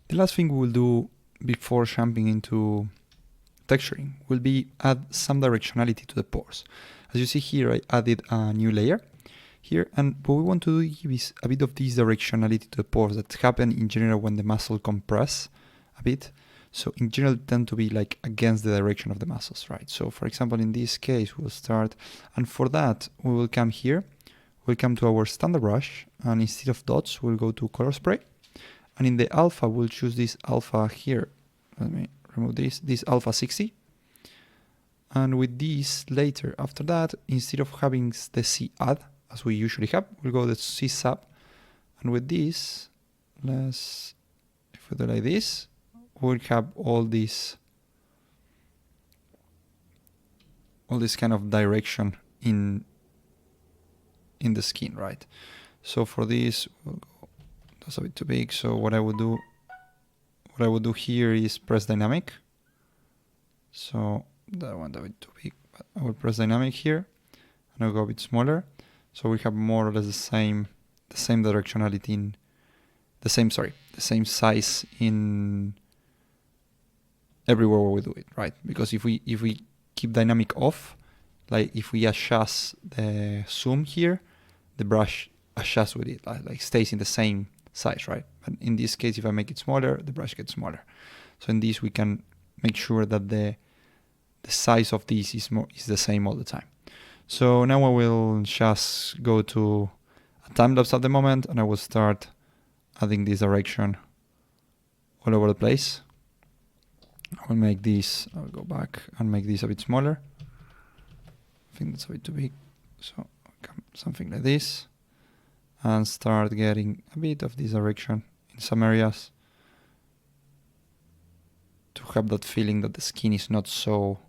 The last thing we will do before jumping into texturing will be add some directionality to the pores. As you see here, I added a new layer here, and what we want to do is a bit of this directionality to the pores that happen in general when the muscle compress a bit. So in general, tend to be like against the direction of the muscles, right? So for example, in this case, we'll start, and for that, we will come here, we'll come to our standard brush, and instead of dots, we'll go to color spray. And in the alpha, we'll choose this alpha here. Let me remove this alpha 60. And with this later, after that, instead of having the C add, as we usually have, we'll go to C sub. And with this, if we do like this, we'll have all this kind of direction in the skin, right? So for this, we'll go, that's a bit too big. So what I would do here is press dynamic. So that one's a bit too big, but I will press dynamic here, and I'll go a bit smaller. So we have more or less the same directionality in the same size in everywhere where we do it, right? Because if we keep dynamic off, like if we adjust the zoom here, the brush adjusts with it, like stays in the same size, right? But in this case, if I make it smaller, the brush gets smaller. So in this, we can make sure that the size of this is the same all the time. So now I will just go to a time lapse at the moment, and I will start adding this direction all over the place. I will make this, I'll go back and make this a bit smaller. I think that's a bit too big. So something like this, and start getting a bit of this direction in some areas to have that feeling that the skin is not so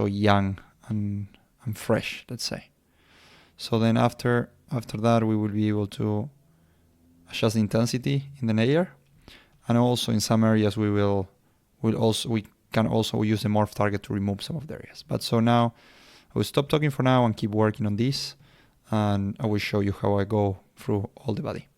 young and fresh, let's say. So then after that, we will be able to adjust the intensity in the layer, and also in some areas we can also use the morph target to remove some of the areas. But so now I will stop talking for now and keep working on this, and I will show you how I go through all the body.